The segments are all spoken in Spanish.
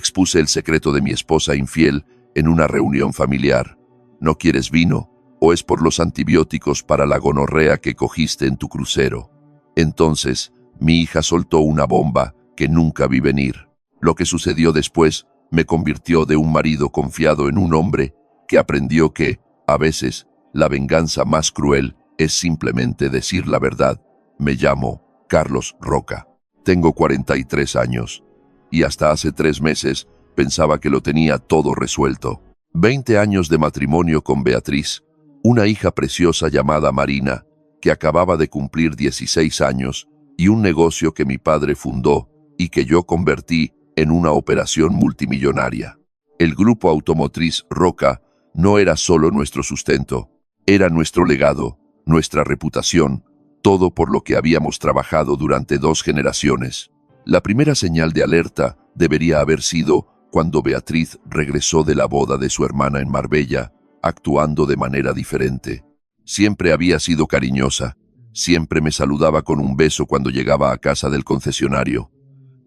Expuse el secreto de mi esposa infiel en una reunión familiar. ¿No quieres vino? ¿O es por los antibióticos para la gonorrea que cogiste en tu crucero? Entonces, mi hija soltó una bomba que nunca vi venir. Lo que sucedió después me convirtió de un marido confiado en un hombre que aprendió que, a veces, la venganza más cruel es simplemente decir la verdad. Me llamo Carlos Roca. Tengo 43 años y hasta hace 3 meses pensaba que lo tenía todo resuelto. 20 años de matrimonio con Beatriz, una hija preciosa llamada Marina, que acababa de cumplir 16 años, y un negocio que mi padre fundó y que yo convertí en una operación multimillonaria. El grupo automotriz Roca no era solo nuestro sustento, era nuestro legado, nuestra reputación, todo por lo que habíamos trabajado durante 2 generaciones. La primera señal de alerta debería haber sido cuando Beatriz regresó de la boda de su hermana en Marbella, actuando de manera diferente. Siempre había sido cariñosa, siempre me saludaba con un beso cuando llegaba a casa del concesionario,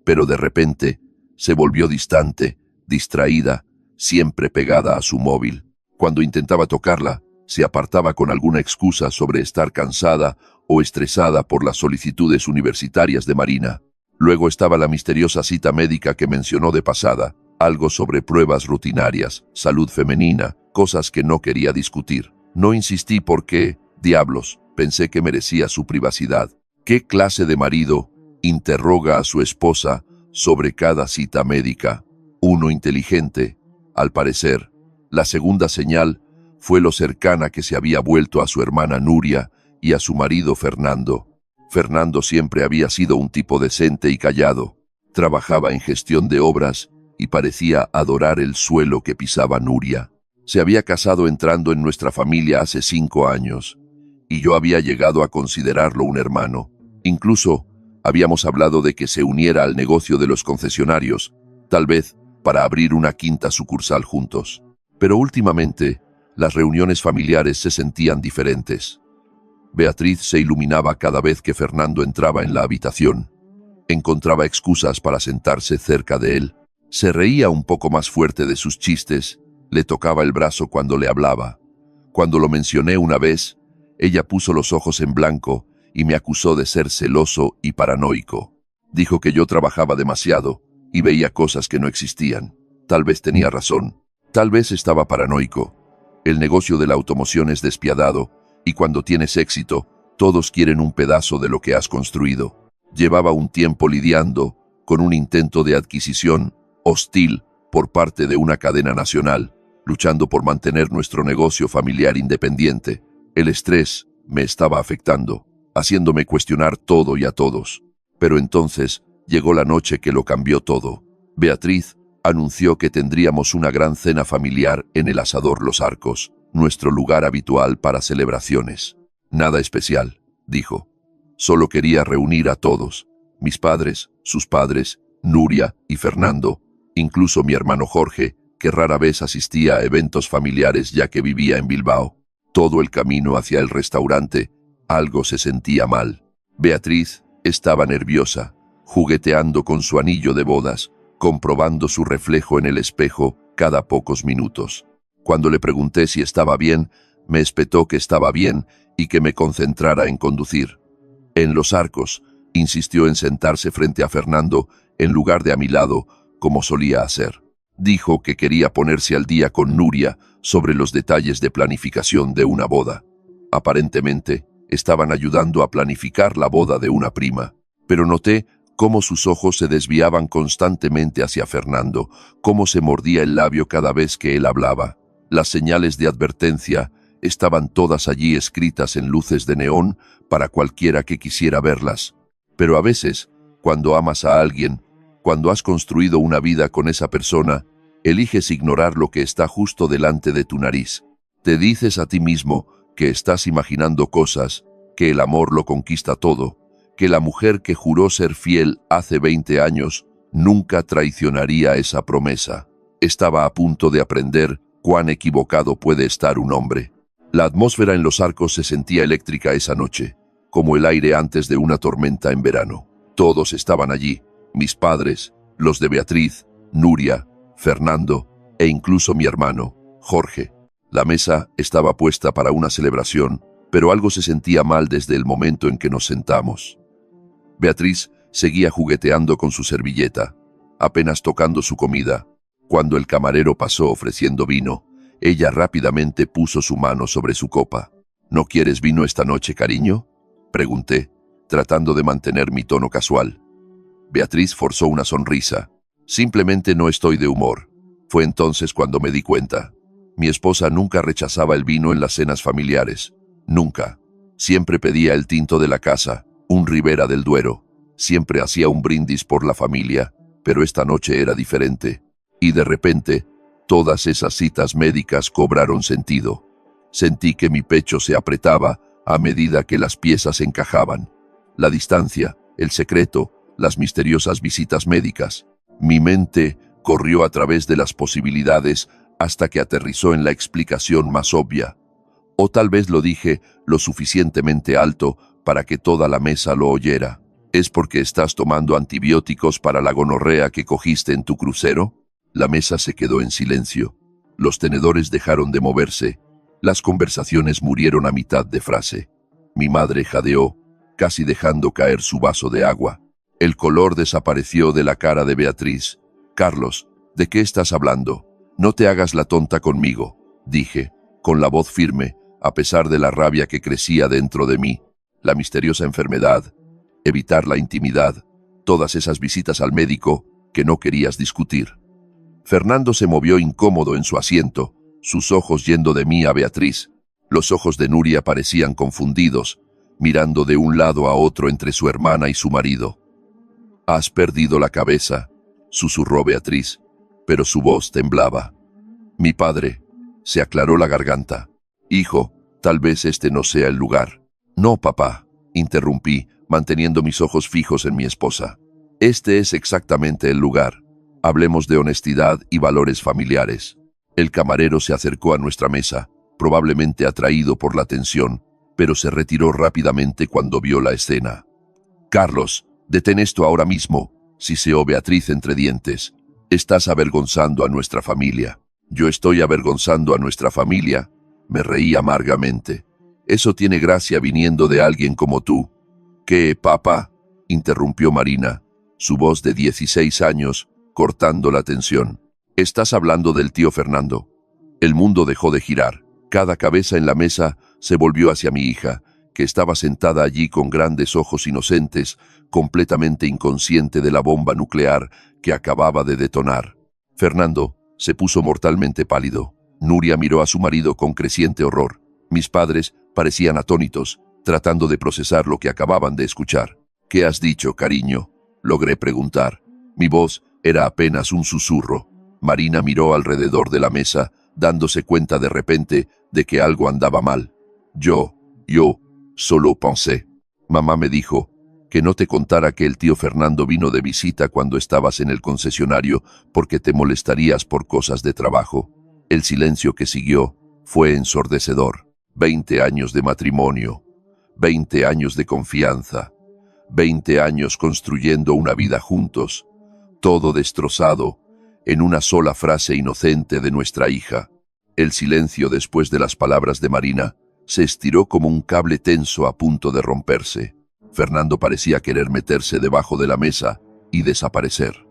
pero de repente se volvió distante, distraída, siempre pegada a su móvil. Cuando intentaba tocarla, se apartaba con alguna excusa sobre estar cansada o estresada por las solicitudes universitarias de Marina. Luego estaba la misteriosa cita médica que mencionó de pasada, algo sobre pruebas rutinarias, salud femenina, cosas que no quería discutir. No insistí porque, diablos, pensé que merecía su privacidad. ¿Qué clase de marido interroga a su esposa sobre cada cita médica? Uno inteligente, al parecer. La segunda señal fue lo cercana que se había vuelto a su hermana Nuria y a su marido Fernando. Fernando siempre había sido un tipo decente y callado. Trabajaba en gestión de obras y parecía adorar el suelo que pisaba Nuria. Se había casado entrando en nuestra familia hace 5 años, y yo había llegado a considerarlo un hermano. Incluso habíamos hablado de que se uniera al negocio de los concesionarios, tal vez para abrir una 5ª sucursal juntos. Pero últimamente, las reuniones familiares se sentían diferentes. Beatriz se iluminaba cada vez que Fernando entraba en la habitación. Encontraba excusas para sentarse cerca de él. Se reía un poco más fuerte de sus chistes, le tocaba el brazo cuando le hablaba. Cuando lo mencioné una vez, ella puso los ojos en blanco y me acusó de ser celoso y paranoico. Dijo que yo trabajaba demasiado y veía cosas que no existían. Tal vez tenía razón. Tal vez estaba paranoico. El negocio de la automoción es despiadado y cuando tienes éxito, todos quieren un pedazo de lo que has construido. Llevaba un tiempo lidiando con un intento de adquisición hostil por parte de una cadena nacional, luchando por mantener nuestro negocio familiar independiente. El estrés me estaba afectando, haciéndome cuestionar todo y a todos. Pero entonces llegó la noche que lo cambió todo. Beatriz anunció que tendríamos una gran cena familiar en el Asador Los Arcos, nuestro lugar habitual para celebraciones. Nada especial, dijo. Solo quería reunir a todos, mis padres, sus padres, Nuria y Fernando, incluso mi hermano Jorge, que rara vez asistía a eventos familiares ya que vivía en Bilbao. Todo el camino hacia el restaurante, algo se sentía mal. Beatriz estaba nerviosa, jugueteando con su anillo de bodas, comprobando su reflejo en el espejo cada pocos minutos. Cuando le pregunté si estaba bien, me espetó que estaba bien y que me concentrara en conducir. En Los Arcos, insistió en sentarse frente a Fernando en lugar de a mi lado, como solía hacer. Dijo que quería ponerse al día con Nuria sobre los detalles de planificación de una boda. Aparentemente, estaban ayudando a planificar la boda de una prima, pero noté cómo sus ojos se desviaban constantemente hacia Fernando, cómo se mordía el labio cada vez que él hablaba. Las señales de advertencia estaban todas allí escritas en luces de neón para cualquiera que quisiera verlas. Pero a veces, cuando amas a alguien, cuando has construido una vida con esa persona, eliges ignorar lo que está justo delante de tu nariz. Te dices a ti mismo que estás imaginando cosas, que el amor lo conquista todo, que la mujer que juró ser fiel hace 20 años nunca traicionaría esa promesa. Estaba a punto de aprender cuán equivocado puede estar un hombre. La atmósfera en Los Arcos se sentía eléctrica esa noche, como el aire antes de una tormenta en verano. Todos estaban allí, mis padres, los de Beatriz, Nuria, Fernando e incluso mi hermano, Jorge. La mesa estaba puesta para una celebración, pero algo se sentía mal desde el momento en que nos sentamos. Beatriz seguía jugueteando con su servilleta, apenas tocando su comida. Cuando el camarero pasó ofreciendo vino, ella rápidamente puso su mano sobre su copa. ¿No quieres vino esta noche, cariño?, pregunté, tratando de mantener mi tono casual. Beatriz forzó una sonrisa. Simplemente no estoy de humor. Fue entonces cuando me di cuenta. Mi esposa nunca rechazaba el vino en las cenas familiares. Nunca. Siempre pedía el tinto de la casa, un Ribera del Duero. Siempre hacía un brindis por la familia, pero esta noche era diferente. Y de repente, todas esas citas médicas cobraron sentido. Sentí que mi pecho se apretaba a medida que las piezas encajaban. La distancia, el secreto, las misteriosas visitas médicas. Mi mente corrió a través de las posibilidades hasta que aterrizó en la explicación más obvia. O tal vez lo dije lo suficientemente alto para que toda la mesa lo oyera. ¿Es porque estás tomando antibióticos para la gonorrea que cogiste en tu crucero? La mesa se quedó en silencio. Los tenedores dejaron de moverse. Las conversaciones murieron a mitad de frase. Mi madre jadeó, casi dejando caer su vaso de agua. El color desapareció de la cara de Beatriz. «Carlos, ¿de qué estás hablando? No te hagas la tonta conmigo», dije, con la voz firme, a pesar de la rabia que crecía dentro de mí. La misteriosa enfermedad, evitar la intimidad, todas esas visitas al médico que no querías discutir. Fernando se movió incómodo en su asiento, sus ojos yendo de mí a Beatriz. Los ojos de Nuria parecían confundidos, mirando de un lado a otro entre su hermana y su marido. «Has perdido la cabeza», susurró Beatriz, pero su voz temblaba. Mi padre se aclaró la garganta. «Hijo, tal vez este no sea el lugar». «No, papá», interrumpí, manteniendo mis ojos fijos en mi esposa. «Este es exactamente el lugar. Hablemos de honestidad y valores familiares». El camarero se acercó a nuestra mesa, probablemente atraído por la tensión, pero se retiró rápidamente cuando vio la escena. «Carlos, detén esto ahora mismo», siseó Beatriz entre dientes. «Estás avergonzando a nuestra familia». «¿Yo estoy avergonzando a nuestra familia?», me reí amargamente. «Eso tiene gracia viniendo de alguien como tú». «¿Qué, papá?», interrumpió Marina, su voz de 16 años, cortando la tensión. «Estás hablando del tío Fernando». El mundo dejó de girar. Cada cabeza en la mesa se volvió hacia mi hija, que estaba sentada allí con grandes ojos inocentes, completamente inconsciente de la bomba nuclear que acababa de detonar. Fernando se puso mortalmente pálido. Nuria miró a su marido con creciente horror. Mis padres parecían atónitos, tratando de procesar lo que acababan de escuchar. «¿Qué has dicho, cariño?», logré preguntar. Mi voz era apenas un susurro. Marina miró alrededor de la mesa, dándose cuenta de repente de que algo andaba mal. Yo solo pensé. Mamá me dijo que no te contara que el tío Fernando vino de visita cuando estabas en el concesionario porque te molestarías por cosas de trabajo. El silencio que siguió fue ensordecedor. 20 años de matrimonio, 20 años de confianza, 20 años construyendo una vida juntos, todo destrozado en una sola frase inocente de nuestra hija. El silencio después de las palabras de Marina se estiró como un cable tenso a punto de romperse. Fernando parecía querer meterse debajo de la mesa y desaparecer.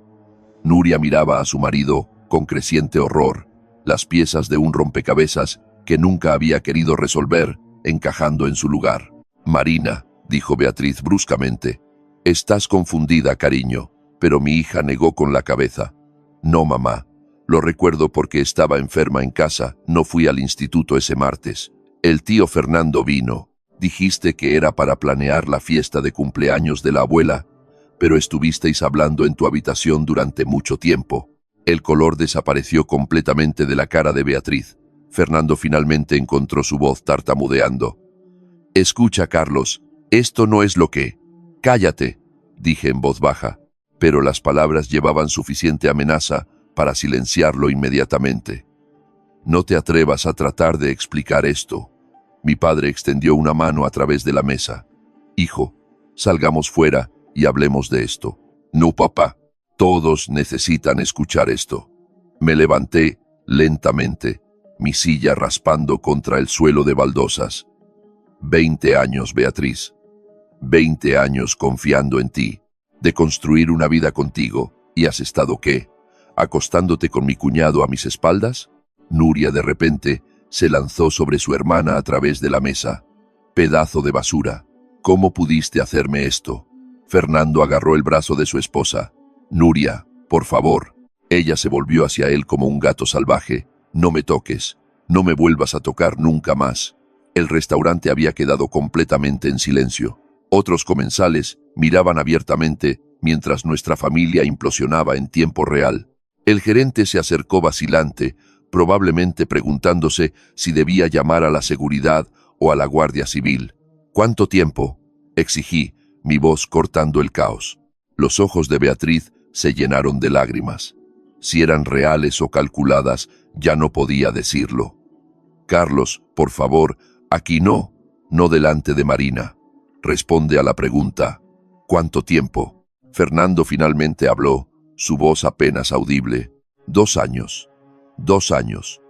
Nuria miraba a su marido con creciente horror, las piezas de un rompecabezas que nunca había querido resolver, encajando en su lugar. «Marina», dijo Beatriz bruscamente, «estás confundida, cariño», pero mi hija negó con la cabeza. «No, mamá. Lo recuerdo porque estaba enferma en casa, no fui al instituto ese martes. El tío Fernando vino. Dijiste que era para planear la fiesta de cumpleaños de la abuela, pero estuvisteis hablando en tu habitación durante mucho tiempo». El color desapareció completamente de la cara de Beatriz. Fernando finalmente encontró su voz tartamudeando. «Escucha, Carlos, esto no es lo que...». «Cállate», dije en voz baja, pero las palabras llevaban suficiente amenaza para silenciarlo inmediatamente. «No te atrevas a tratar de explicar esto». Mi padre extendió una mano a través de la mesa. «Hijo, salgamos fuera y hablemos de esto». «No, papá». Todos necesitan escuchar esto. Me levanté lentamente, mi silla raspando contra el suelo de baldosas. 20 años, Beatriz. 20 años confiando en ti, de construir una vida contigo, ¿y has estado qué? ¿Acostándote con mi cuñado a mis espaldas? Nuria de repente se lanzó sobre su hermana a través de la mesa. Pedazo de basura. ¿Cómo pudiste hacerme esto? Fernando agarró el brazo de su esposa. Nuria, por favor. Ella se volvió hacia él como un gato salvaje. No me toques. No me vuelvas a tocar nunca más. El restaurante había quedado completamente en silencio. Otros comensales miraban abiertamente mientras nuestra familia implosionaba en tiempo real. El gerente se acercó vacilante, probablemente preguntándose si debía llamar a la seguridad o a la Guardia Civil. ¿Cuánto tiempo?, exigí, mi voz cortando el caos. Los ojos de Beatriz se llenaron de lágrimas. Si eran reales o calculadas, ya no podía decirlo. Carlos, por favor, aquí no, no delante de Marina. Responde a la pregunta. ¿Cuánto tiempo? Fernando finalmente habló, su voz apenas audible. 2 años. 2 años.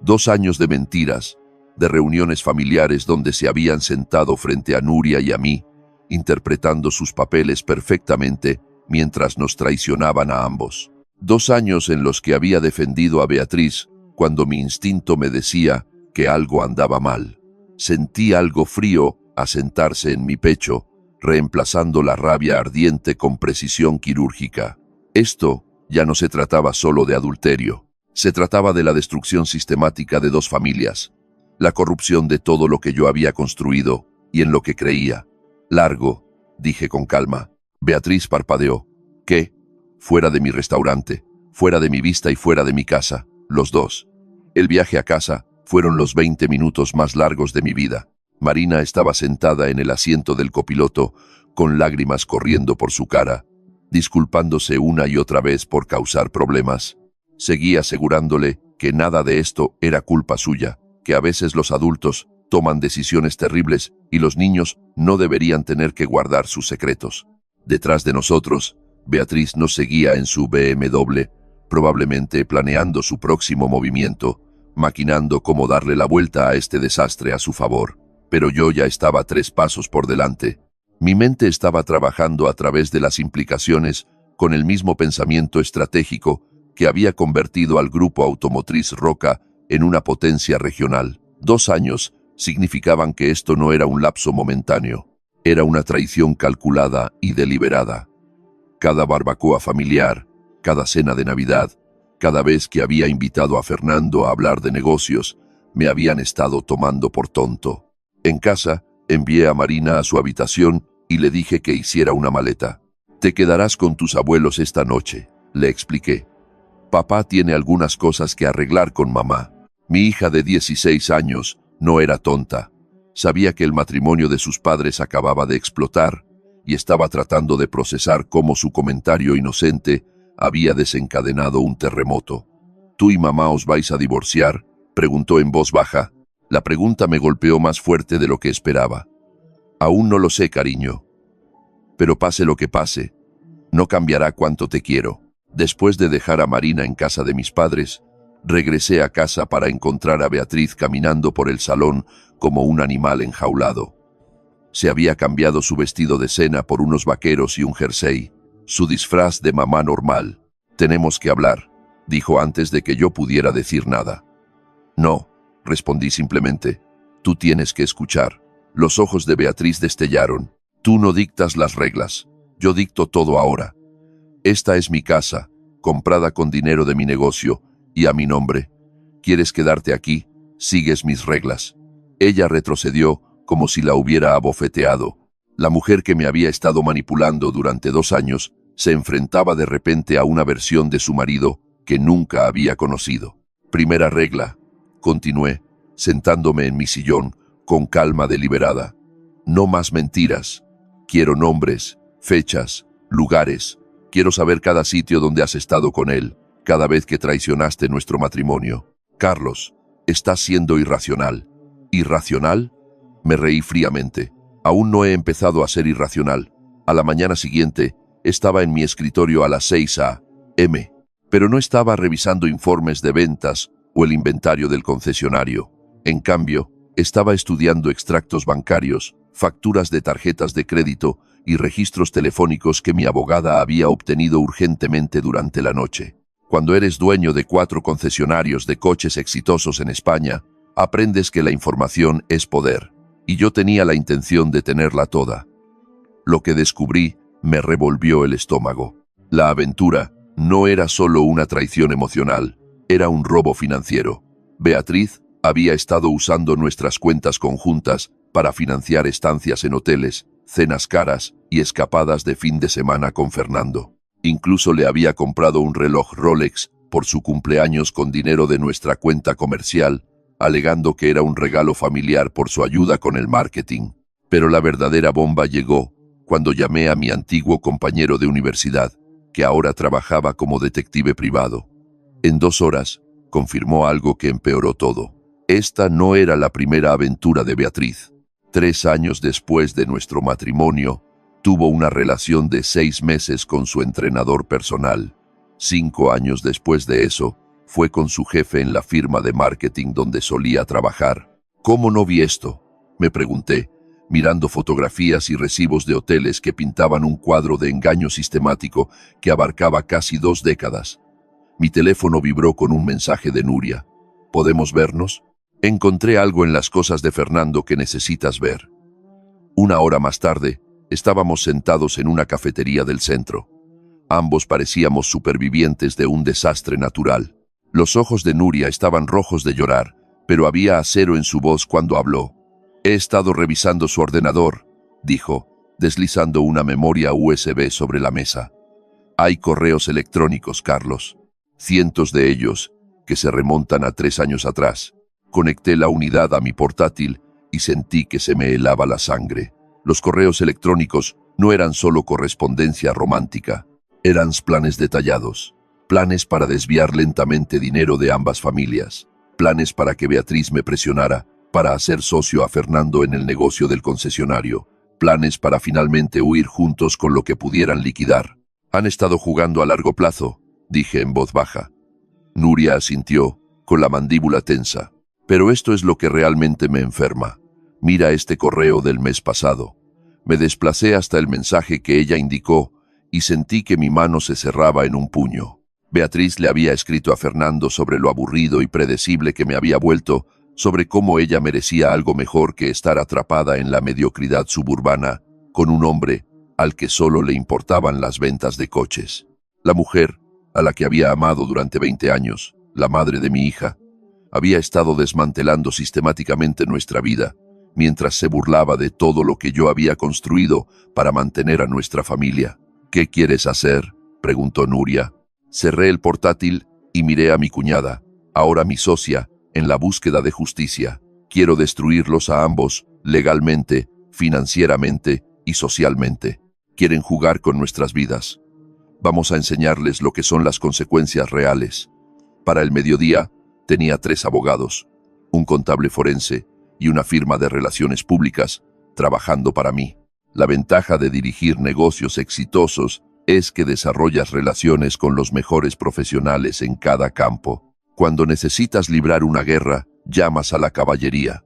2 años de mentiras, de reuniones familiares donde se habían sentado frente a Nuria y a mí, interpretando sus papeles perfectamente mientras nos traicionaban a ambos. 2 años en los que había defendido a Beatriz cuando mi instinto me decía que algo andaba mal. Sentí algo frío asentarse en mi pecho, reemplazando la rabia ardiente con precisión quirúrgica. Esto ya no se trataba solo de adulterio. Se trataba de la destrucción sistemática de 2 familias, la corrupción de todo lo que yo había construido y en lo que creía. Largo, dije con calma. Beatriz parpadeó. ¿Qué? Fuera de mi restaurante, fuera de mi vista y fuera de mi casa, los dos. El viaje a casa fueron los 20 minutos más largos de mi vida. Marina estaba sentada en el asiento del copiloto, con lágrimas corriendo por su cara, disculpándose una y otra vez por causar problemas. Seguí asegurándole que nada de esto era culpa suya, que a veces los adultos toman decisiones terribles y los niños no deberían tener que guardar sus secretos. Detrás de nosotros, Beatriz nos seguía en su BMW, probablemente planeando su próximo movimiento, maquinando cómo darle la vuelta a este desastre a su favor. Pero yo ya estaba 3 pasos por delante. Mi mente estaba trabajando a través de las implicaciones con el mismo pensamiento estratégico que había convertido al grupo automotriz Roca en una potencia regional. 2 años significaban que esto no era un lapso momentáneo, era una traición calculada y deliberada. Cada barbacoa familiar, cada cena de Navidad, cada vez que había invitado a Fernando a hablar de negocios, me habían estado tomando por tonto. En casa, envié a Marina a su habitación y le dije que hiciera una maleta. Te quedarás con tus abuelos esta noche, le expliqué. Papá tiene algunas cosas que arreglar con mamá. Mi hija de 16 años no era tonta. Sabía que el matrimonio de sus padres acababa de explotar y estaba tratando de procesar cómo su comentario inocente había desencadenado un terremoto. ¿Tú y mamá os vais a divorciar?, preguntó en voz baja. La pregunta me golpeó más fuerte de lo que esperaba. Aún no lo sé, cariño. Pero pase lo que pase, no cambiará cuánto te quiero. Después de dejar a Marina en casa de mis padres, regresé a casa para encontrar a Beatriz caminando por el salón como un animal enjaulado. Se había cambiado su vestido de cena por unos vaqueros y un jersey, su disfraz de mamá normal. Tenemos que hablar, dijo antes de que yo pudiera decir nada. No, respondí simplemente. Tú tienes que escuchar. Los ojos de Beatriz destellaron. Tú no dictas las reglas. Yo dicto todo ahora. Esta es mi casa, comprada con dinero de mi negocio y a mi nombre. ¿Quieres quedarte aquí? Sigues mis reglas. Ella retrocedió como si la hubiera abofeteado. La mujer que me había estado manipulando durante 2 años se enfrentaba de repente a una versión de su marido que nunca había conocido. Primera regla, continué, sentándome en mi sillón con calma deliberada. No más mentiras. Quiero nombres, fechas, lugares. Quiero saber cada sitio donde has estado con él, cada vez que traicionaste nuestro matrimonio. Carlos, estás siendo irracional. ¿Irracional? Me reí fríamente. Aún no he empezado a ser irracional. A la mañana siguiente, Estaba en mi escritorio a las 6 a.m., pero no estaba revisando informes de ventas o el inventario del concesionario. En cambio, estaba estudiando extractos bancarios, facturas de tarjetas de crédito y registros telefónicos que mi abogada había obtenido urgentemente durante la noche. Cuando eres dueño de 4 concesionarios de coches exitosos en España, aprendes que la información es poder, y yo tenía la intención de tenerla toda. Lo que descubrí me revolvió el estómago. La aventura no era solo una traición emocional, era un robo financiero. Beatriz había estado usando nuestras cuentas conjuntas para financiar estancias en hoteles, cenas caras y escapadas de fin de semana con Fernando. Incluso le había comprado un reloj Rolex por su cumpleaños con dinero de nuestra cuenta comercial, alegando que era un regalo familiar por su ayuda con el marketing. Pero la verdadera bomba llegó cuando llamé a mi antiguo compañero de universidad, que ahora trabajaba como detective privado. En 2 horas, confirmó algo que empeoró todo. Esta no era la primera aventura de Beatriz. 3 años después de nuestro matrimonio, tuvo una relación de 6 meses con su entrenador personal. 5 años después de eso, fue con su jefe en la firma de marketing donde solía trabajar. ¿Cómo no vi esto?, me pregunté, mirando fotografías y recibos de hoteles que pintaban un cuadro de engaño sistemático que abarcaba casi 2 décadas. Mi teléfono vibró con un mensaje de Nuria. ¿Podemos vernos? Encontré algo en las cosas de Fernando que necesitas ver. 1 hora más tarde, estábamos sentados en una cafetería del centro. Ambos parecíamos supervivientes de un desastre natural. Los ojos de Nuria estaban rojos de llorar, pero había acero en su voz cuando habló. He estado revisando su ordenador, dijo, deslizando una memoria USB sobre la mesa. Hay correos electrónicos, Carlos. Cientos de ellos, que se remontan a 3 años atrás. Conecté la unidad a mi portátil y sentí que se me helaba la sangre. Los correos electrónicos no eran solo correspondencia romántica, eran planes detallados, planes para desviar lentamente dinero de ambas familias, planes para que Beatriz me presionara, para hacer socio a Fernando en el negocio del concesionario, planes para finalmente huir juntos con lo que pudieran liquidar. Han estado jugando a largo plazo, dije en voz baja. Nuria asintió, con la mandíbula tensa. Pero esto es lo que realmente me enferma. Mira este correo del mes pasado. Me desplacé hasta el mensaje que ella indicó y sentí que mi mano se cerraba en un puño. Beatriz le había escrito a Fernando sobre lo aburrido y predecible que me había vuelto, sobre cómo ella merecía algo mejor que estar atrapada en la mediocridad suburbana con un hombre al que solo le importaban las ventas de coches. La mujer, a la que había amado durante 20 años, la madre de mi hija, había estado desmantelando sistemáticamente nuestra vida, mientras se burlaba de todo lo que yo había construido para mantener a nuestra familia. ¿Qué quieres hacer?, preguntó Nuria. Cerré el portátil y miré a mi cuñada, ahora mi socia, en la búsqueda de justicia. Quiero destruirlos a ambos, legalmente, financieramente y socialmente. Quieren jugar con nuestras vidas. Vamos a enseñarles lo que son las consecuencias reales. Para el mediodía, tenía 3 abogados, un contable forense y una firma de relaciones públicas, trabajando para mí. La ventaja de dirigir negocios exitosos es que desarrollas relaciones con los mejores profesionales en cada campo. Cuando necesitas librar una guerra, llamas a la caballería.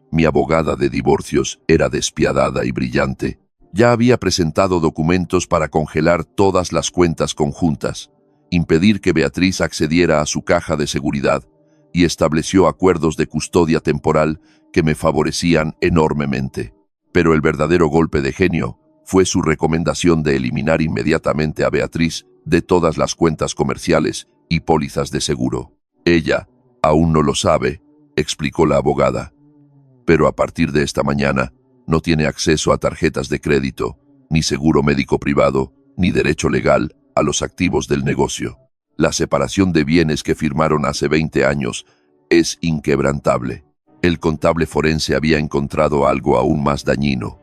Mi abogada de divorcios era despiadada y brillante. Ya había presentado documentos para congelar todas las cuentas conjuntas, impedir que Beatriz accediera a su caja de seguridad y estableció acuerdos de custodia temporal que me favorecían enormemente. Pero el verdadero golpe de genio fue su recomendación de eliminar inmediatamente a Beatriz de todas las cuentas comerciales y pólizas de seguro. Ella aún no lo sabe, explicó la abogada, pero a partir de esta mañana no tiene acceso a tarjetas de crédito, ni seguro médico privado, ni derecho legal a los activos del negocio. La separación de bienes que firmaron hace 20 años es inquebrantable. El contable forense había encontrado algo aún más dañino.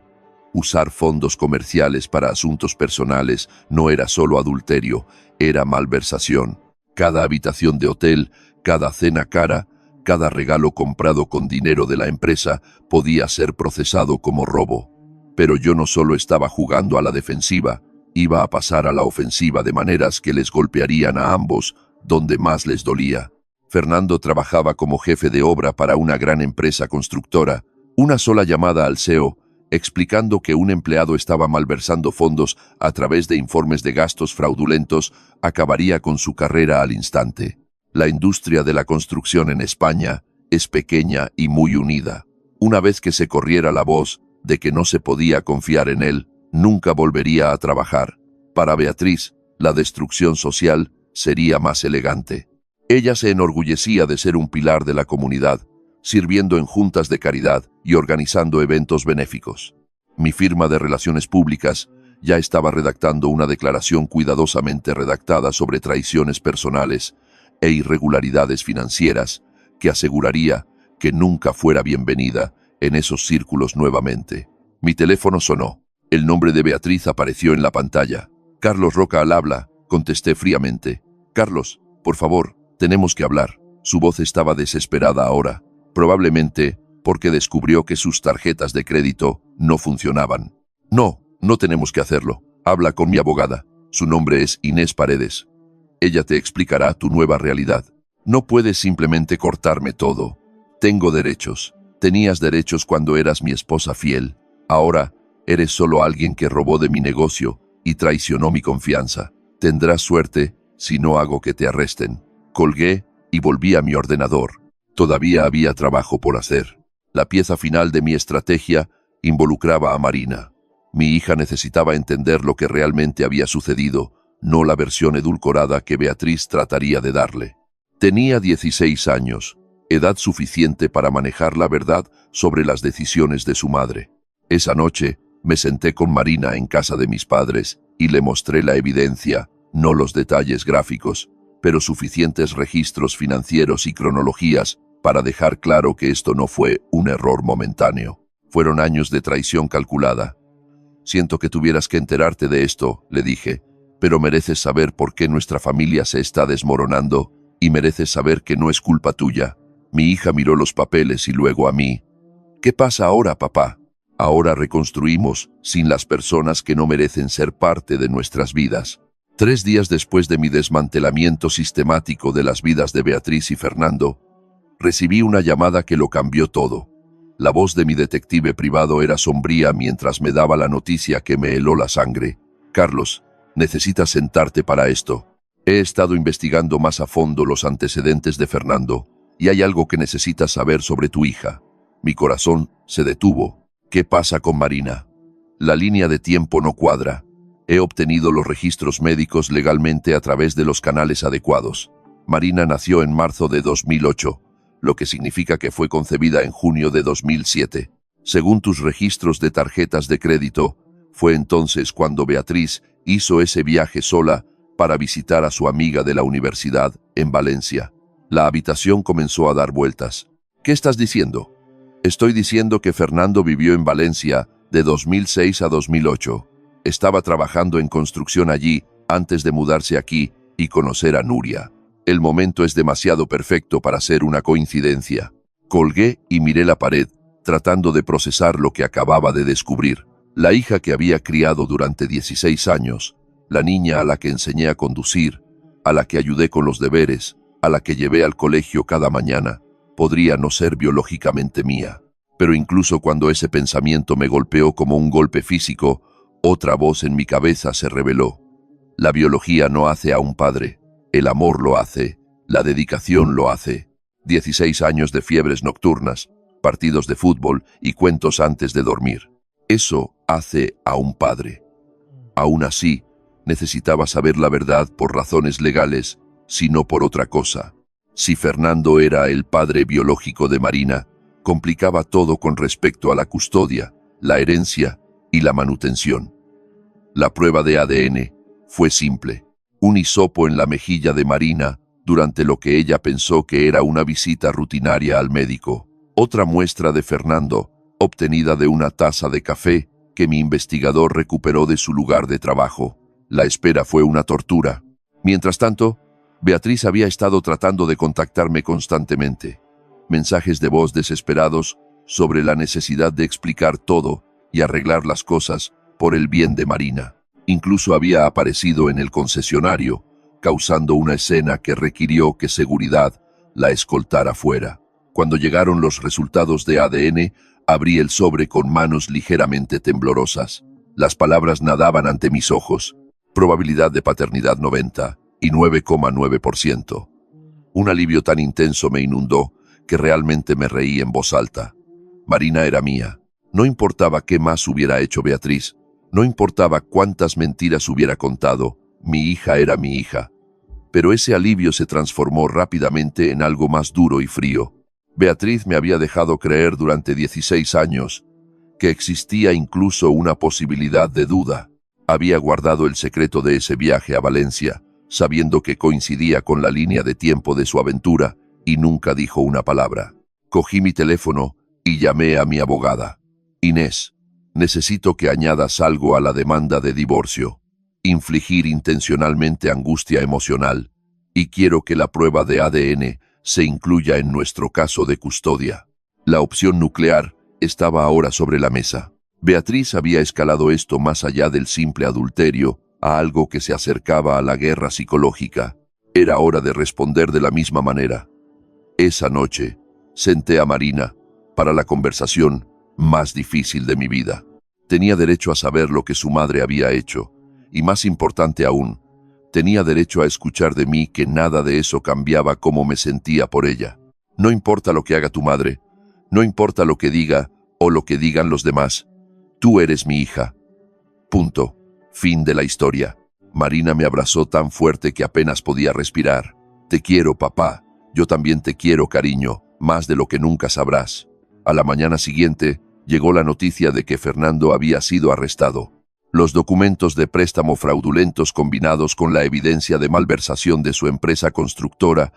Usar fondos comerciales para asuntos personales no era solo adulterio, era malversación. Cada habitación de hotel, cada cena cara, cada regalo comprado con dinero de la empresa podía ser procesado como robo. Pero yo no solo estaba jugando a la defensiva, Iba a pasar a la ofensiva de maneras que les golpearían a ambos donde más les dolía. Fernando trabajaba como jefe de obra para una gran empresa constructora. Una sola llamada al CEO, explicando que un empleado estaba malversando fondos a través de informes de gastos fraudulentos, acabaría con su carrera al instante. La industria de la construcción en España es pequeña y muy unida. Una vez que se corriera la voz de que no se podía confiar en él, nunca volvería a trabajar. Para Beatriz, la destrucción social sería más elegante. Ella se enorgullecía de ser un pilar de la comunidad, sirviendo en juntas de caridad y organizando eventos benéficos. Mi firma de relaciones públicas ya estaba redactando una declaración cuidadosamente redactada sobre traiciones personales e irregularidades financieras que aseguraría que nunca fuera bienvenida en esos círculos nuevamente. Mi teléfono sonó. El nombre de Beatriz apareció en la pantalla. «Carlos Roca al habla», contesté fríamente. «Carlos, por favor, tenemos que hablar». Su voz estaba desesperada ahora, probablemente porque descubrió que sus tarjetas de crédito no funcionaban. «No, no tenemos que hacerlo. Habla con mi abogada. Su nombre es Inés Paredes. Ella te explicará tu nueva realidad. No puedes simplemente cortarme todo. Tengo derechos. Tenías derechos cuando eras mi esposa fiel. Ahora eres solo alguien que robó de mi negocio y traicionó mi confianza. Tendrás suerte si no hago que te arresten». Colgué y volví a mi ordenador. Todavía había trabajo por hacer. La pieza final de mi estrategia involucraba a Marina. Mi hija necesitaba entender lo que realmente había sucedido, no la versión edulcorada que Beatriz trataría de darle. Tenía 16 años, edad suficiente para manejar la verdad sobre las decisiones de su madre. Esa noche me senté con Marina en casa de mis padres y le mostré la evidencia, no los detalles gráficos, pero suficientes registros financieros y cronologías para dejar claro que esto no fue un error momentáneo. Fueron años de traición calculada. «Siento que tuvieras que enterarte de esto», le dije, «pero mereces saber por qué nuestra familia se está desmoronando y mereces saber que no es culpa tuya». Mi hija miró los papeles y luego a mí. «¿Qué pasa ahora, papá? Ahora reconstruimos sin las personas que no merecen ser parte de nuestras vidas». 3 días después de mi desmantelamiento sistemático de las vidas de Beatriz y Fernando, recibí una llamada que lo cambió todo. La voz de mi detective privado era sombría mientras me daba la noticia que me heló la sangre. «Carlos, necesitas sentarte para esto. He estado investigando más a fondo los antecedentes de Fernando y hay algo que necesitas saber sobre tu hija». Mi corazón se detuvo. «¿Qué pasa con Marina? La línea de tiempo no cuadra. He obtenido los registros médicos legalmente a través de los canales adecuados. Marina nació en marzo de 2008, lo que significa que fue concebida en junio de 2007. Según tus registros de tarjetas de crédito, fue entonces cuando Beatriz hizo ese viaje sola para visitar a su amiga de la universidad en Valencia. La habitación comenzó a dar vueltas. «¿Qué estás diciendo?» «Estoy diciendo que Fernando vivió en Valencia de 2006 a 2008. Estaba trabajando en construcción allí antes de mudarse aquí y conocer a Nuria. El momento es demasiado perfecto para ser una coincidencia». Colgué y miré la pared, tratando de procesar lo que acababa de descubrir. La hija que había criado durante 16 años, la niña a la que enseñé a conducir, a la que ayudé con los deberes, a la que llevé al colegio cada mañana, podría no ser biológicamente mía. Pero incluso cuando ese pensamiento me golpeó como un golpe físico, otra voz en mi cabeza se reveló. La biología no hace a un padre, el amor lo hace, la dedicación lo hace. 16 años de fiebres nocturnas, partidos de fútbol y cuentos antes de dormir. Eso hace a un padre. Aún así, necesitaba saber la verdad por razones legales, sino por otra cosa. Si Fernando era el padre biológico de Marina, complicaba todo con respecto a la custodia, la herencia y la manutención. La prueba de ADN fue simple. Un hisopo en la mejilla de Marina durante lo que ella pensó que era una visita rutinaria al médico. Otra muestra de Fernando, obtenida de una taza de café que mi investigador recuperó de su lugar de trabajo. La espera fue una tortura. Mientras tanto, Beatriz había estado tratando de contactarme constantemente. Mensajes de voz desesperados sobre la necesidad de explicar todo y arreglar las cosas por el bien de Marina. Incluso había aparecido en el concesionario, causando una escena que requirió que seguridad la escoltara fuera. Cuando llegaron los resultados de ADN, abrí el sobre con manos ligeramente temblorosas. Las palabras nadaban ante mis ojos. Probabilidad de paternidad 99,9%. Un alivio tan intenso me inundó que realmente me reí en voz alta. Marina era mía. No importaba qué más hubiera hecho Beatriz, no importaba cuántas mentiras hubiera contado, mi hija era mi hija. Pero ese alivio se transformó rápidamente en algo más duro y frío. Beatriz me había dejado creer durante 16 años que existía incluso una posibilidad de duda. Había guardado el secreto de ese viaje a Valencia, sabiendo que coincidía con la línea de tiempo de su aventura, y nunca dijo una palabra. Cogí mi teléfono y llamé a mi abogada. Inés, necesito que añadas algo a la demanda de divorcio. Infligir intencionalmente angustia emocional, y quiero que la prueba de ADN se incluya en nuestro caso de custodia. La opción nuclear estaba ahora sobre la mesa. Beatriz había escalado esto más allá del simple adulterio a algo que se acercaba a la guerra psicológica. Era hora de responder de la misma manera. Esa noche, senté a Marina para la conversación más difícil de mi vida. Tenía derecho a saber lo que su madre había hecho, y más importante aún, tenía derecho a escuchar de mí que nada de eso cambiaba cómo me sentía por ella. No importa lo que haga tu madre, no importa lo que diga o lo que digan los demás, tú eres mi hija. Punto. Fin de la historia. Marina me abrazó tan fuerte que apenas podía respirar. Te quiero, papá. Yo también te quiero, cariño, más de lo que nunca sabrás. A la mañana siguiente, llegó la noticia de que Fernando había sido arrestado. Los documentos de préstamo fraudulentos combinados con la evidencia de malversación de su empresa constructora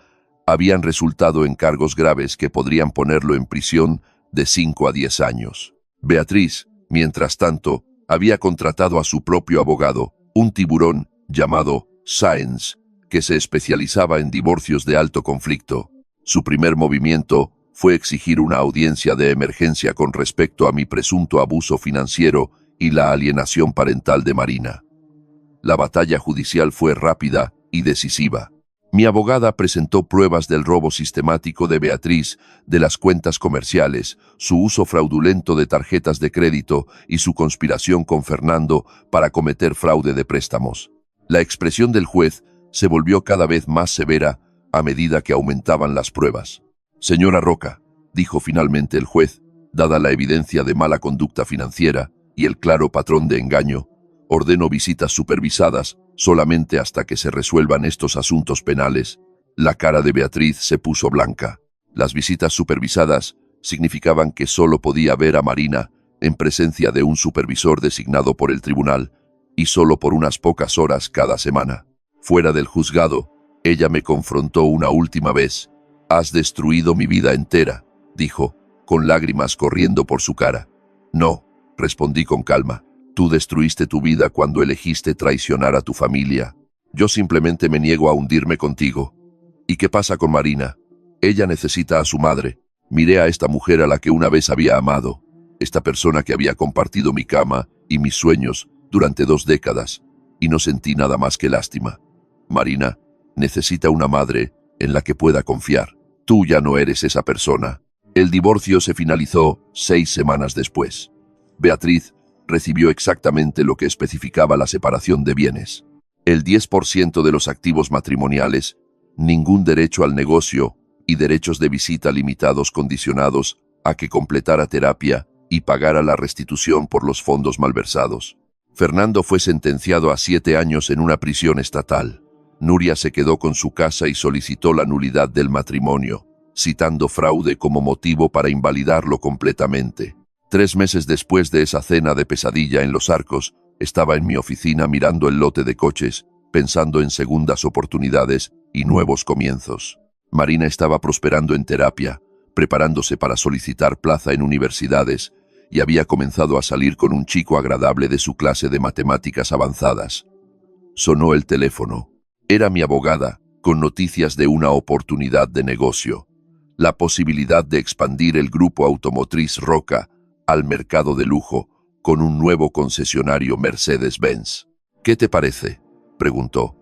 habían resultado en cargos graves que podrían ponerlo en prisión de 5 a 10 años. Beatriz, mientras tanto, había contratado a su propio abogado, un tiburón llamado Sáenz, que se especializaba en divorcios de alto conflicto. Su primer movimiento fue exigir una audiencia de emergencia con respecto a mi presunto abuso financiero y la alienación parental de Marina. La batalla judicial fue rápida y decisiva. Mi abogada presentó pruebas del robo sistemático de Beatriz, de las cuentas comerciales, su uso fraudulento de tarjetas de crédito y su conspiración con Fernando para cometer fraude de préstamos. La expresión del juez se volvió cada vez más severa a medida que aumentaban las pruebas. Señora Roca, dijo finalmente el juez, dada la evidencia de mala conducta financiera y el claro patrón de engaño, ordeno visitas supervisadas solamente hasta que se resuelvan estos asuntos penales. La cara de Beatriz se puso blanca. Las visitas supervisadas significaban que solo podía ver a Marina en presencia de un supervisor designado por el tribunal y solo por unas pocas horas cada semana. Fuera del juzgado, ella me confrontó una última vez. «Has destruido mi vida entera», dijo, con lágrimas corriendo por su cara. «No», respondí con calma. «Tú destruiste tu vida cuando elegiste traicionar a tu familia. Yo simplemente me niego a hundirme contigo». «¿Y qué pasa con Marina? Ella necesita a su madre. Miré a esta mujer a la que una vez había amado, esta persona que había compartido mi cama y mis sueños durante 2 décadas, y no sentí nada más que lástima. Marina necesita una madre en la que pueda confiar. Tú ya no eres esa persona». El divorcio se finalizó 6 semanas después. Beatriz recibió exactamente lo que especificaba la separación de bienes. El 10% de los activos matrimoniales, ningún derecho al negocio y derechos de visita limitados condicionados a que completara terapia y pagara la restitución por los fondos malversados. Fernando fue sentenciado a 7 años en una prisión estatal. Nuria se quedó con su casa y solicitó la nulidad del matrimonio, citando fraude como motivo para invalidarlo completamente. 3 meses después de esa cena de pesadilla en Los Arcos, estaba en mi oficina mirando el lote de coches, pensando en segundas oportunidades y nuevos comienzos. Marina estaba prosperando en terapia, preparándose para solicitar plaza en universidades, y había comenzado a salir con un chico agradable de su clase de matemáticas avanzadas. Sonó el teléfono. Era mi abogada, con noticias de una oportunidad de negocio. La posibilidad de expandir el grupo automotriz Roca al mercado de lujo con un nuevo concesionario Mercedes-Benz. ¿Qué te parece?, preguntó.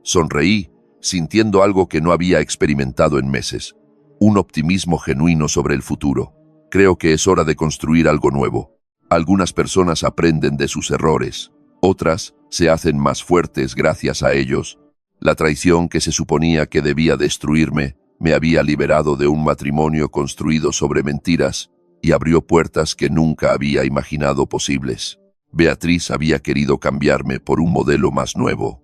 Sonreí, sintiendo algo que no había experimentado en meses, un optimismo genuino sobre el futuro. Creo que es hora de construir algo nuevo. Algunas personas aprenden de sus errores, otras se hacen más fuertes gracias a ellos. La traición que se suponía que debía destruirme me había liberado de un matrimonio construido sobre mentiras y abrió puertas que nunca había imaginado posibles. Beatriz había querido cambiarme por un modelo más nuevo.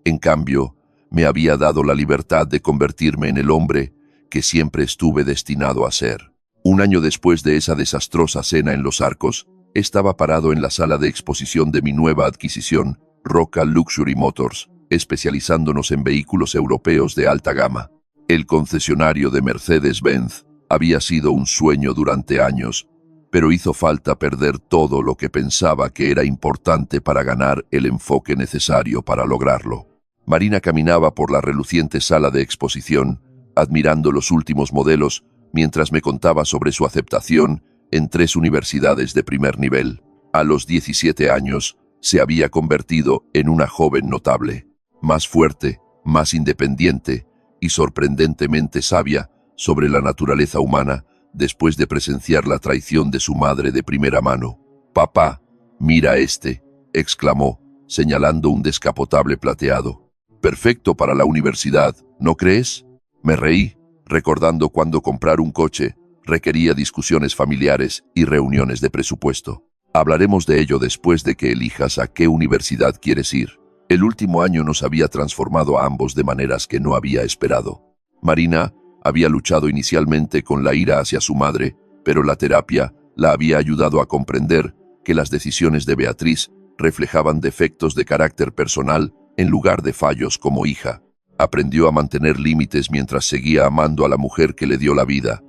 En cambio, me había dado la libertad de convertirme en el hombre que siempre estuve destinado a ser. Un año después de esa desastrosa cena en Los Arcos, estaba parado en la sala de exposición de mi nueva adquisición, Roca Luxury Motors, especializándonos en vehículos europeos de alta gama. El concesionario de Mercedes-Benz había sido un sueño durante años, pero hizo falta perder todo lo que pensaba que era importante para ganar el enfoque necesario para lograrlo. Marina caminaba por la reluciente sala de exposición, admirando los últimos modelos, mientras me contaba sobre su aceptación en 3 universidades de primer nivel. A los 17 años, se había convertido en una joven notable, más fuerte, más independiente y sorprendentemente sabia sobre la naturaleza humana después de presenciar la traición de su madre de primera mano. «Papá, mira este», exclamó, señalando un descapotable plateado. «Perfecto para la universidad, ¿no crees?». Me reí, recordando cuando comprar un coche requería discusiones familiares y reuniones de presupuesto. Hablaremos de ello después de que elijas a qué universidad quieres ir. El último año nos había transformado a ambos de maneras que no había esperado. Marina había luchado inicialmente con la ira hacia su madre, pero la terapia la había ayudado a comprender que las decisiones de Beatriz reflejaban defectos de carácter personal en lugar de fallos como hija. Aprendió a mantener límites mientras seguía amando a la mujer que le dio la vida.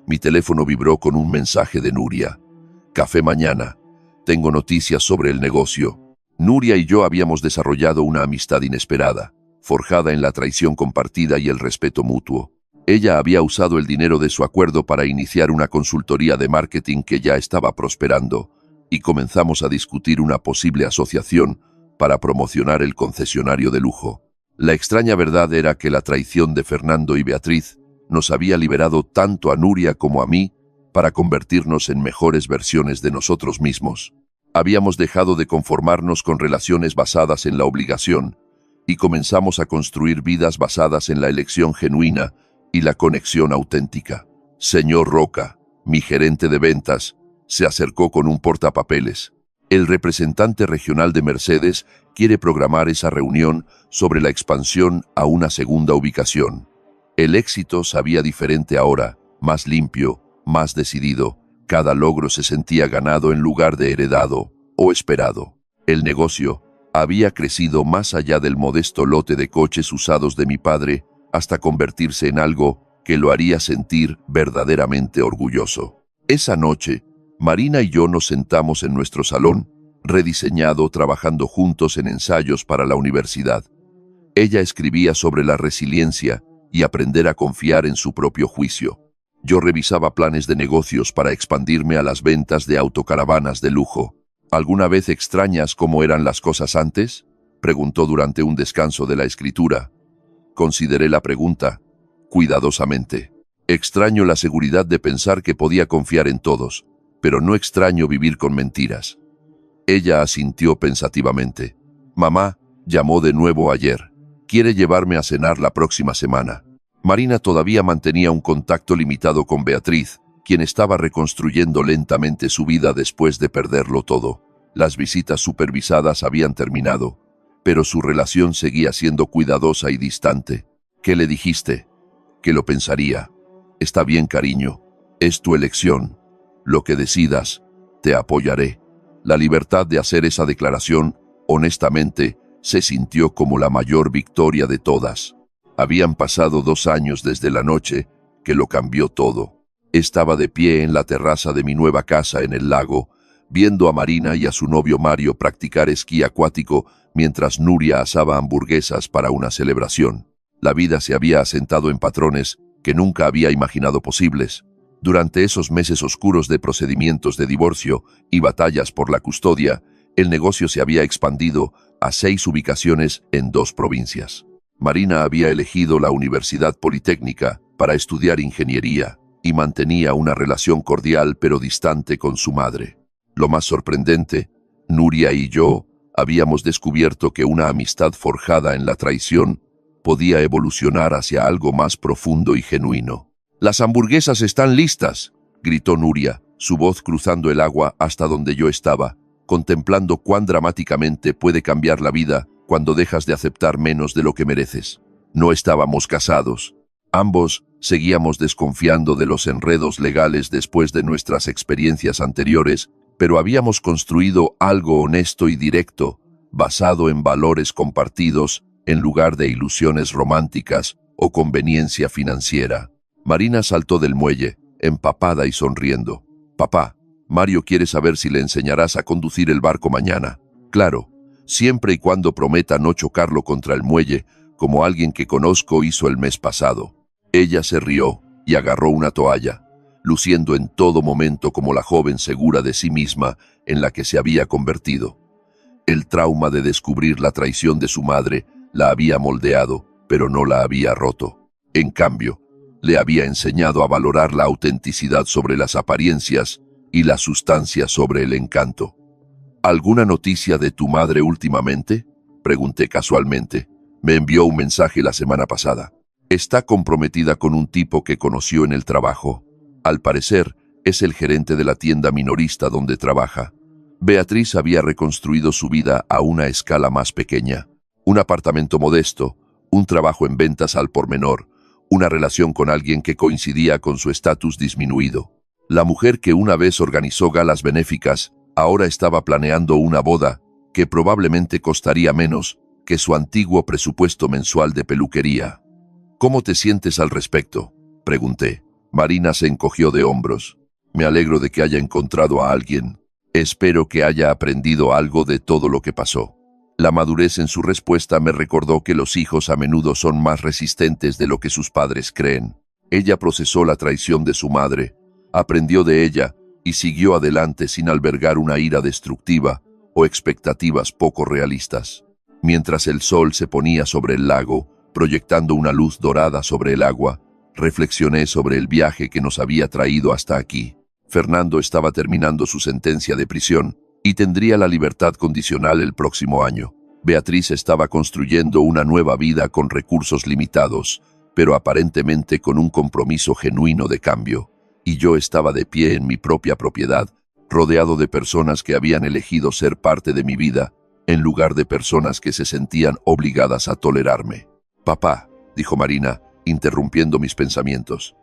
Mi teléfono vibró con un mensaje de Nuria. «Café mañana. Tengo noticias sobre el negocio». Nuria y yo habíamos desarrollado una amistad inesperada, forjada en la traición compartida y el respeto mutuo. Ella había usado el dinero de su acuerdo para iniciar una consultoría de marketing que ya estaba prosperando, y comenzamos a discutir una posible asociación para promocionar el concesionario de lujo. La extraña verdad era que la traición de Fernando y Beatriz nos había liberado tanto a Nuria como a mí para convertirnos en mejores versiones de nosotros mismos. Habíamos dejado de conformarnos con relaciones basadas en la obligación y comenzamos a construir vidas basadas en la elección genuina y la conexión auténtica. Señor Roca, mi gerente de ventas, se acercó con un portapapeles. El representante regional de Mercedes quiere programar esa reunión sobre la expansión a una segunda ubicación. El éxito sabía diferente ahora, más limpio, más decidido. Cada logro se sentía ganado en lugar de heredado o esperado. El negocio había crecido más allá del modesto lote de coches usados de mi padre hasta convertirse en algo que lo haría sentir verdaderamente orgulloso. Esa noche, Marina y yo nos sentamos en nuestro salón, rediseñado trabajando juntos en ensayos para la universidad. Ella escribía sobre la resiliencia y aprender a confiar en su propio juicio. Yo revisaba planes de negocios para expandirme a las ventas de autocaravanas de lujo. ¿Alguna vez extrañas cómo eran las cosas antes?, preguntó durante un descanso de la escritura. Consideré la pregunta cuidadosamente. Extraño la seguridad de pensar que podía confiar en todos, pero no extraño vivir con mentiras. Ella asintió pensativamente. Mamá llamó de nuevo ayer. Quiere llevarme a cenar la próxima semana. Marina todavía mantenía un contacto limitado con Beatriz, quien estaba reconstruyendo lentamente su vida después de perderlo todo. Las visitas supervisadas habían terminado, pero su relación seguía siendo cuidadosa y distante. ¿Qué le dijiste? Que lo pensaría. Está bien, cariño. Es tu elección. Lo que decidas, te apoyaré. La libertad de hacer esa declaración, honestamente, se sintió como la mayor victoria de todas. Habían pasado 2 años desde la noche que lo cambió todo. Estaba de pie en la terraza de mi nueva casa en el lago, viendo a Marina y a su novio Mario practicar esquí acuático mientras Nuria asaba hamburguesas para una celebración. La vida se había asentado en patrones que nunca había imaginado posibles. Durante esos meses oscuros de procedimientos de divorcio y batallas por la custodia, el negocio se había expandido a 6 ubicaciones en 2 provincias. Marina había elegido la Universidad Politécnica para estudiar ingeniería y mantenía una relación cordial pero distante con su madre. Lo más sorprendente, Nuria y yo habíamos descubierto que una amistad forjada en la traición podía evolucionar hacia algo más profundo y genuino. «¡Las hamburguesas están listas!», gritó Nuria, su voz cruzando el agua hasta donde yo estaba, contemplando cuán dramáticamente puede cambiar la vida cuando dejas de aceptar menos de lo que mereces. No estábamos casados. Ambos seguíamos desconfiando de los enredos legales después de nuestras experiencias anteriores, pero habíamos construido algo honesto y directo, basado en valores compartidos en lugar de ilusiones románticas o conveniencia financiera. Marina saltó del muelle, empapada y sonriendo. «Papá, Mario quiere saber si le enseñarás a conducir el barco mañana». «Claro, siempre y cuando prometa no chocarlo contra el muelle, como alguien que conozco hizo el mes pasado». Ella se rió y agarró una toalla, luciendo en todo momento como la joven segura de sí misma en la que se había convertido. El trauma de descubrir la traición de su madre la había moldeado, pero no la había roto. En cambio, le había enseñado a valorar la autenticidad sobre las apariencias y la sustancia sobre el encanto. «¿Alguna noticia de tu madre últimamente?», pregunté casualmente. «Me envió un mensaje la semana pasada. Está comprometida con un tipo que conoció en el trabajo. Al parecer, es el gerente de la tienda minorista donde trabaja». Beatriz había reconstruido su vida a una escala más pequeña. Un apartamento modesto, un trabajo en ventas al por menor, una relación con alguien que coincidía con su estatus disminuido. La mujer que una vez organizó galas benéficas, ahora estaba planeando una boda que probablemente costaría menos que su antiguo presupuesto mensual de peluquería. «¿Cómo te sientes al respecto?», pregunté. Marina se encogió de hombros. «Me alegro de que haya encontrado a alguien. Espero que haya aprendido algo de todo lo que pasó». La madurez en su respuesta me recordó que los hijos a menudo son más resistentes de lo que sus padres creen. Ella procesó la traición de su madre, aprendió de ella y siguió adelante sin albergar una ira destructiva o expectativas poco realistas. Mientras el sol se ponía sobre el lago, proyectando una luz dorada sobre el agua, reflexioné sobre el viaje que nos había traído hasta aquí. Fernando estaba terminando su sentencia de prisión y tendría la libertad condicional el próximo año. Beatriz estaba construyendo una nueva vida con recursos limitados, pero aparentemente con un compromiso genuino de cambio. Y yo estaba de pie en mi propia propiedad, rodeado de personas que habían elegido ser parte de mi vida, en lugar de personas que se sentían obligadas a tolerarme. «Papá», dijo Marina, interrumpiendo mis pensamientos.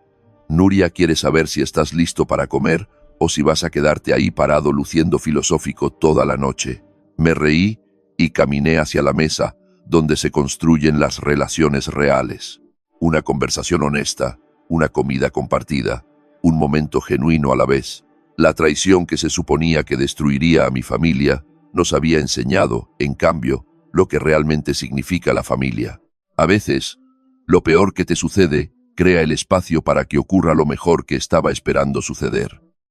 «Nuria quiere saber si estás listo para comer o si vas a quedarte ahí parado luciendo filosófico toda la noche». Me reí y caminé hacia la mesa, donde se construyen las relaciones reales. Una conversación honesta, una comida compartida, un momento genuino a la vez. La traición que se suponía que destruiría a mi familia nos había enseñado, en cambio, lo que realmente significa la familia. A veces, lo peor que te sucede crea el espacio para que ocurra lo mejor que estaba esperando suceder.